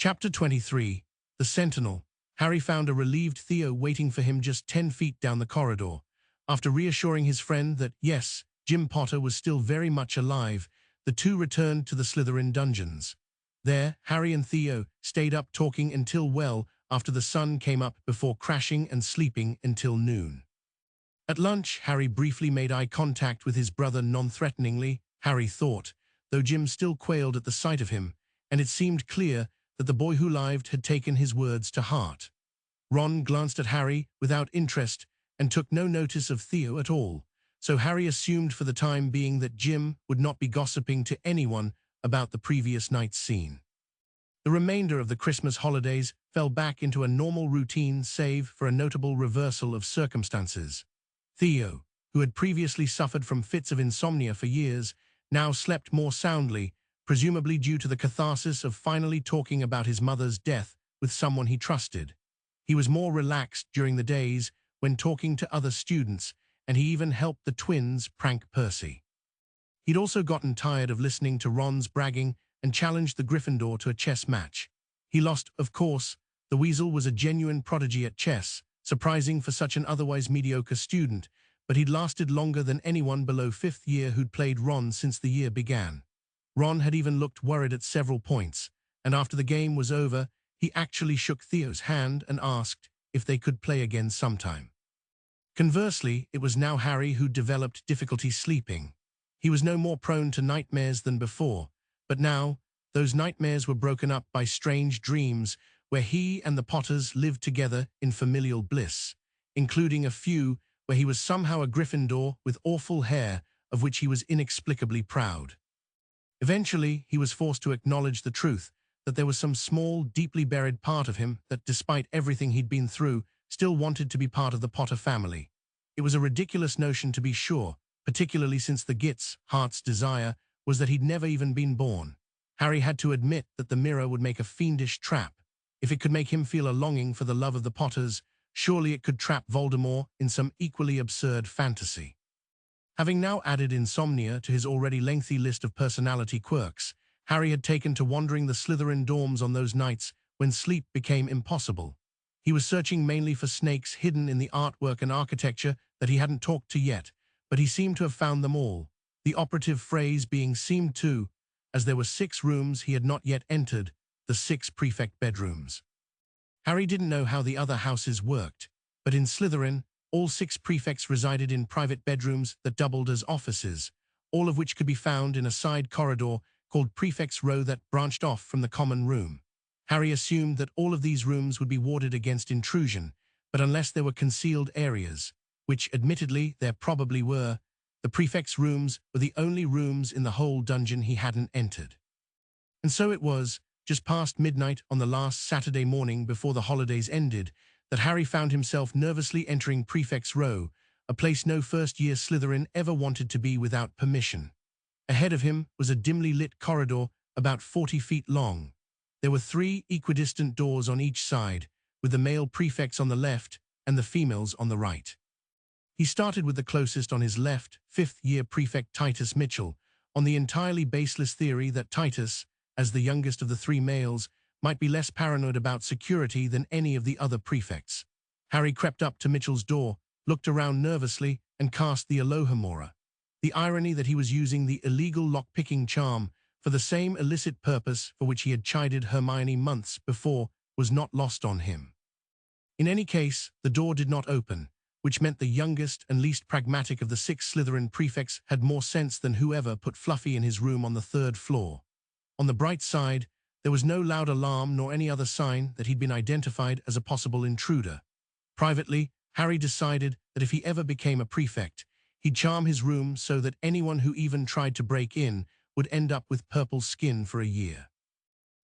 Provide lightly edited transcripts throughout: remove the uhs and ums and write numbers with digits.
Chapter 23. The Sentinel. Harry found a relieved Theo waiting for him just 10 feet down the corridor. After reassuring his friend that, yes, Jim Potter was still very much alive, the two returned to the Slytherin dungeons. There, Harry and Theo stayed up talking until well after the sun came up before crashing and sleeping until noon. At lunch, Harry briefly made eye contact with his brother non-threateningly, Harry thought, though Jim still quailed at the sight of him, and it seemed clear that the boy who lived had taken his words to heart. Ron glanced at Harry without interest and took no notice of Theo at all, so Harry assumed for the time being that Jim would not be gossiping to anyone about the previous night's scene. The remainder of the Christmas holidays fell back into a normal routine save for a notable reversal of circumstances. Theo, who had previously suffered from fits of insomnia for years, now slept more soundly, presumably due to the catharsis of finally talking about his mother's death with someone he trusted. He was more relaxed during the days when talking to other students, and he even helped the twins prank Percy. He'd also gotten tired of listening to Ron's bragging and challenged the Gryffindor to a chess match. He lost, of course. The Weasel was a genuine prodigy at chess, surprising for such an otherwise mediocre student, but he'd lasted longer than anyone below 5th year who'd played Ron since the year began. Ron had even looked worried at several points, and after the game was over, he actually shook Theo's hand and asked if they could play again sometime. Conversely, it was now Harry who developed difficulty sleeping. He was no more prone to nightmares than before, but now, those nightmares were broken up by strange dreams where he and the Potters lived together in familial bliss, including a few where he was somehow a Gryffindor with awful hair of which he was inexplicably proud. Eventually, he was forced to acknowledge the truth that there was some small, deeply buried part of him that, despite everything he'd been through, still wanted to be part of the Potter family. It was a ridiculous notion to be sure, particularly since the Git's heart's desire was that he'd never even been born. Harry had to admit that the mirror would make a fiendish trap. If it could make him feel a longing for the love of the Potters, surely it could trap Voldemort in some equally absurd fantasy. Having now added insomnia to his already lengthy list of personality quirks, Harry had taken to wandering the Slytherin dorms on those nights when sleep became impossible. He was searching mainly for snakes hidden in the artwork and architecture that he hadn't talked to yet, but he seemed to have found them all, the operative phrase being "seemed to," as there were 6 rooms he had not yet entered, the 6 prefect bedrooms. Harry didn't know how the other houses worked, but in Slytherin, all 6 prefects resided in private bedrooms that doubled as offices, all of which could be found in a side corridor called Prefect's Row that branched off from the common room. Harry assumed that all of these rooms would be warded against intrusion, but unless there were concealed areas, which admittedly there probably were, the prefect's rooms were the only rooms in the whole dungeon he hadn't entered. And so it was, just past midnight on the last Saturday morning before the holidays ended, that Harry found himself nervously entering Prefect's Row, a place no first-year Slytherin ever wanted to be without permission. Ahead of him was a dimly lit corridor about 40 feet long. There were 3 equidistant doors on each side, with the male prefects on the left and the females on the right. He started with the closest on his left, 5th-year prefect Titus Mitchell, on the entirely baseless theory that Titus, as the youngest of the 3 males, might be less paranoid about security than any of the other prefects. Harry crept up to Mitchell's door, looked around nervously, and cast the Alohomora. The irony that he was using the illegal lock-picking charm for the same illicit purpose for which he had chided Hermione months before was not lost on him. In any case, the door did not open, which meant the youngest and least pragmatic of the 6 Slytherin prefects had more sense than whoever put Fluffy in his room on the 3rd floor. On the bright side, there was no loud alarm nor any other sign that he'd been identified as a possible intruder. Privately, Harry decided that if he ever became a prefect, he'd charm his room so that anyone who even tried to break in would end up with purple skin for a year.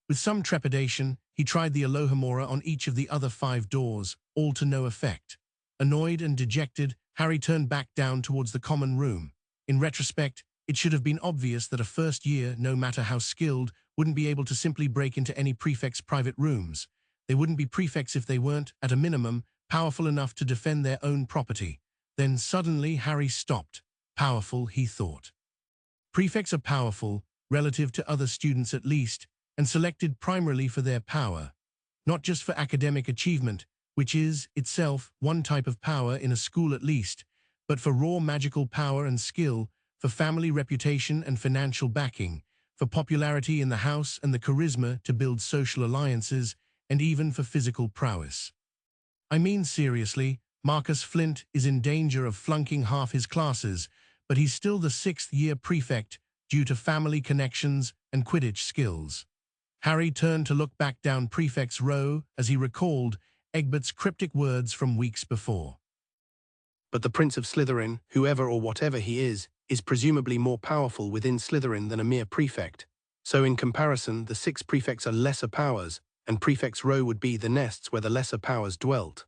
With some trepidation, he tried the Alohomora on each of the other 5 doors, all to no effect. Annoyed and dejected, Harry turned back down towards the common room. In retrospect, it should have been obvious that a first year, no matter how skilled, wouldn't be able to simply break into any prefect's private rooms. They wouldn't be prefects if they weren't, at a minimum, powerful enough to defend their own property. Then suddenly Harry stopped. Powerful, he thought. Prefects are powerful, relative to other students at least, and selected primarily for their power, not just for academic achievement, which is, itself, one type of power in a school at least, but for raw magical power and skill, for family reputation and financial backing, for popularity in the house and the charisma to build social alliances, and even for physical prowess. I mean seriously, Marcus Flint is in danger of flunking half his classes, but he's still the sixth-year prefect due to family connections and Quidditch skills. Harry turned to look back down Prefect's row as he recalled Egbert's cryptic words from weeks before. But the Prince of Slytherin, whoever or whatever he is presumably more powerful within Slytherin than a mere prefect. So in comparison, the 6 prefects are lesser powers, and Prefect's row would be the nests where the lesser powers dwelt.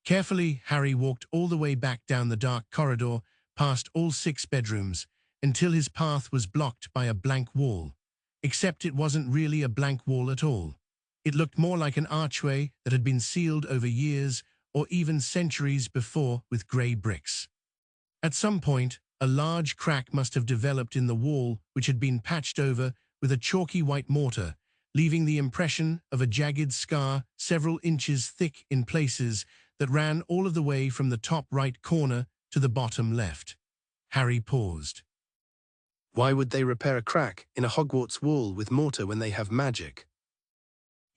Carefully, Harry walked all the way back down the dark corridor, past all 6 bedrooms, until his path was blocked by a blank wall. Except it wasn't really a blank wall at all. It looked more like an archway that had been sealed over years or even centuries before with grey bricks. At some point, a large crack must have developed in the wall, which had been patched over with a chalky white mortar, leaving the impression of a jagged scar several inches thick in places that ran all of the way from the top right corner to the bottom left. Harry paused. Why would they repair a crack in a Hogwarts wall with mortar when they have magic?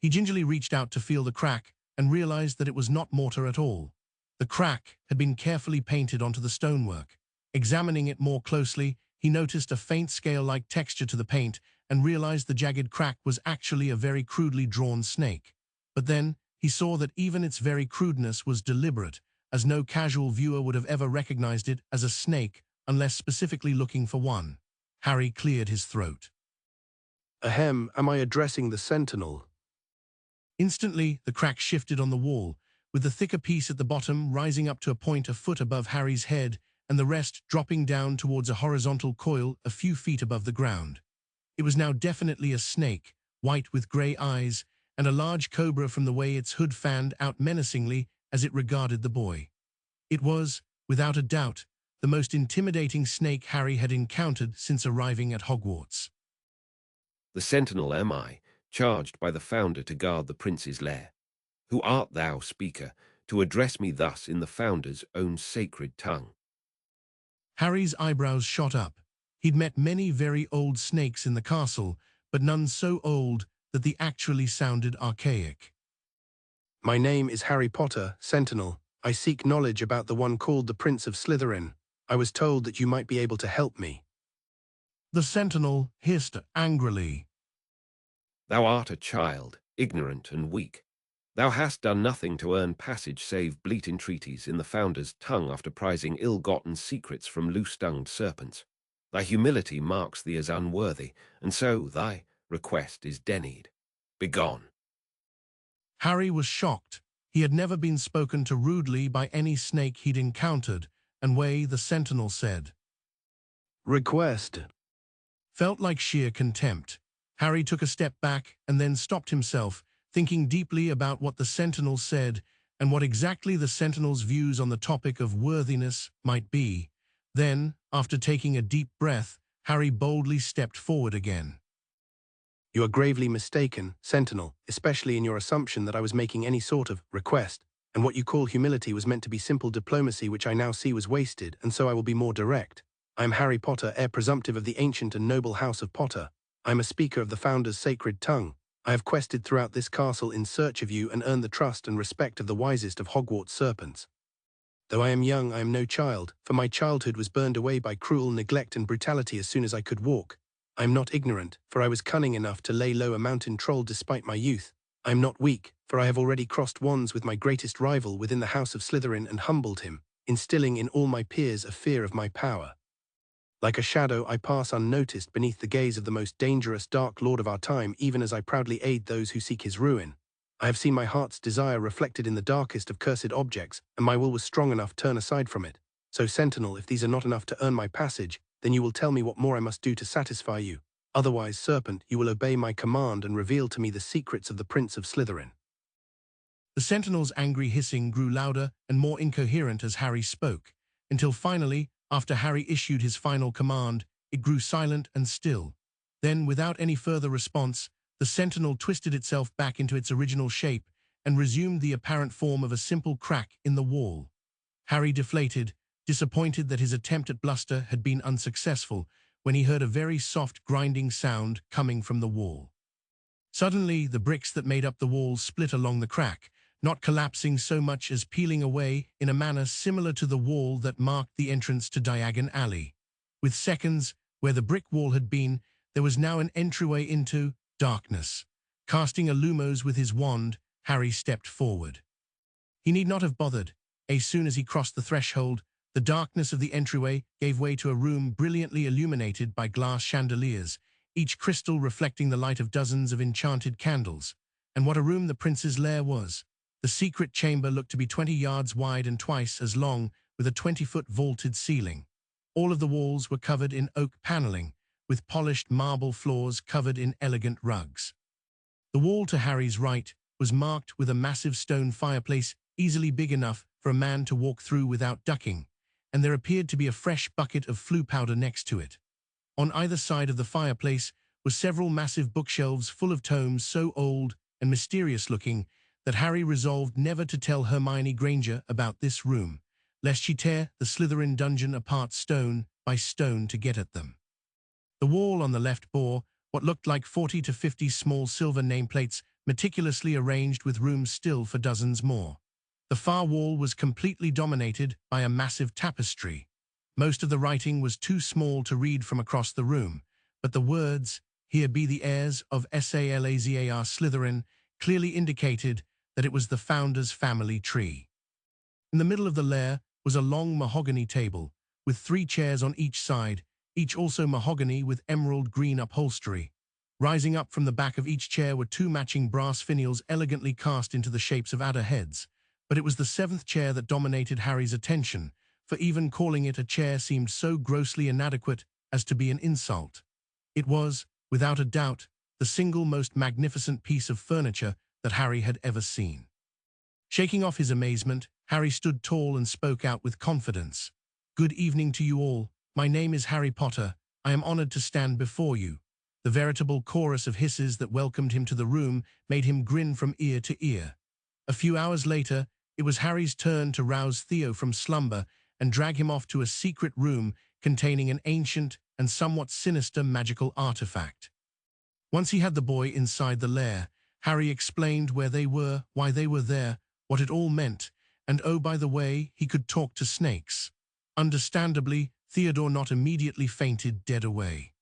He gingerly reached out to feel the crack and realized that it was not mortar at all. The crack had been carefully painted onto the stonework. Examining it more closely, he noticed a faint scale-like texture to the paint and realized the jagged crack was actually a very crudely drawn snake. But then, he saw that even its very crudeness was deliberate, as no casual viewer would have ever recognized it as a snake unless specifically looking for one. Harry cleared his throat. Ahem, am I addressing the Sentinel? Instantly, the crack shifted on the wall, with the thicker piece at the bottom rising up to a point a foot above Harry's head and the rest dropping down towards a horizontal coil a few feet above the ground. It was now definitely a snake, white with grey eyes, and a large cobra from the way its hood fanned out menacingly as it regarded the boy. It was, without a doubt, the most intimidating snake Harry had encountered since arriving at Hogwarts. The Sentinel am I, charged by the Founder to guard the Prince's lair. Who art thou, speaker, to address me thus in the Founder's own sacred tongue? Harry's eyebrows shot up. He'd met many very old snakes in the castle, but none so old that they actually sounded archaic. My name is Harry Potter, Sentinel. I seek knowledge about the one called the Prince of Slytherin. I was told that you might be able to help me. The Sentinel hissed angrily. Thou art a child, ignorant and weak. Thou hast done nothing to earn passage save bleat entreaties in the Founder's tongue after prizing ill-gotten secrets from loose-tongued serpents. Thy humility marks thee as unworthy, and so thy request is denied. Begone. Harry was shocked. He had never been spoken to rudely by any snake he'd encountered, and the Sentinel said, Request. Felt like sheer contempt. Harry took a step back and then stopped himself, thinking deeply about what the Sentinel said and what exactly the Sentinel's views on the topic of worthiness might be. Then, after taking a deep breath, Harry boldly stepped forward again. You are gravely mistaken, Sentinel, especially in your assumption that I was making any sort of request, and what you call humility was meant to be simple diplomacy, which I now see was wasted, and so I will be more direct. I am Harry Potter, heir presumptive of the ancient and noble house of Potter. I am a speaker of the Founder's sacred tongue. I have quested throughout this castle in search of you and earned the trust and respect of the wisest of Hogwarts serpents. Though I am young, I am no child, for my childhood was burned away by cruel neglect and brutality as soon as I could walk. I am not ignorant, for I was cunning enough to lay low a mountain troll despite my youth. I am not weak, for I have already crossed wands with my greatest rival within the house of Slytherin and humbled him, instilling in all my peers a fear of my power. Like a shadow, I pass unnoticed beneath the gaze of the most dangerous Dark Lord of our time, even as I proudly aid those who seek his ruin. I have seen my heart's desire reflected in the darkest of cursed objects, and my will was strong enough to turn aside from it. So, Sentinel, if these are not enough to earn my passage, then you will tell me what more I must do to satisfy you. Otherwise, Serpent, you will obey my command and reveal to me the secrets of the Prince of Slytherin. The Sentinel's angry hissing grew louder and more incoherent as Harry spoke, until finally, after Harry issued his final command, it grew silent and still. Then, without any further response, the sentinel twisted itself back into its original shape and resumed the apparent form of a simple crack in the wall. Harry deflated, disappointed that his attempt at bluster had been unsuccessful, when he heard a very soft grinding sound coming from the wall. Suddenly, the bricks that made up the wall split along the crack, not collapsing so much as peeling away in a manner similar to the wall that marked the entrance to Diagon Alley. With seconds, where the brick wall had been, there was now an entryway into darkness. Casting a lumos with his wand, Harry stepped forward. He need not have bothered. As soon as he crossed the threshold, the darkness of the entryway gave way to a room brilliantly illuminated by glass chandeliers, each crystal reflecting the light of dozens of enchanted candles. And what a room the prince's lair was! The secret chamber looked to be 20 yards wide and twice as long, with a 20-foot vaulted ceiling. All of the walls were covered in oak paneling, with polished marble floors covered in elegant rugs. The wall to Harry's right was marked with a massive stone fireplace easily big enough for a man to walk through without ducking, and there appeared to be a fresh bucket of flue powder next to it. On either side of the fireplace were several massive bookshelves full of tomes so old and mysterious-looking that Harry resolved never to tell Hermione Granger about this room, lest she tear the Slytherin dungeon apart stone by stone to get at them. The wall on the left bore what looked like 40 to 50 small silver nameplates meticulously arranged with room still for dozens more. The far wall was completely dominated by a massive tapestry. Most of the writing was too small to read from across the room, but the words, "Here be the heirs of Salazar Slytherin," clearly indicated that it was the founder's family tree. In the middle of the lair was a long mahogany table, with 3 chairs on each side, each also mahogany with emerald green upholstery. Rising up from the back of each chair were 2 matching brass finials elegantly cast into the shapes of adder heads, but it was the 7th chair that dominated Harry's attention, for even calling it a chair seemed so grossly inadequate as to be an insult. It was, without a doubt, the single most magnificent piece of furniture that Harry had ever seen. Shaking off his amazement, Harry stood tall and spoke out with confidence. "Good evening to you all. My name is Harry Potter. I am honored to stand before you." The veritable chorus of hisses that welcomed him to the room made him grin from ear to ear. A few hours later, it was Harry's turn to rouse Theo from slumber and drag him off to a secret room containing an ancient and somewhat sinister magical artifact. Once he had the boy inside the lair, Harry explained where they were, why they were there, what it all meant, and oh, by the way, he could talk to snakes. Understandably, Theodore not immediately fainted dead away.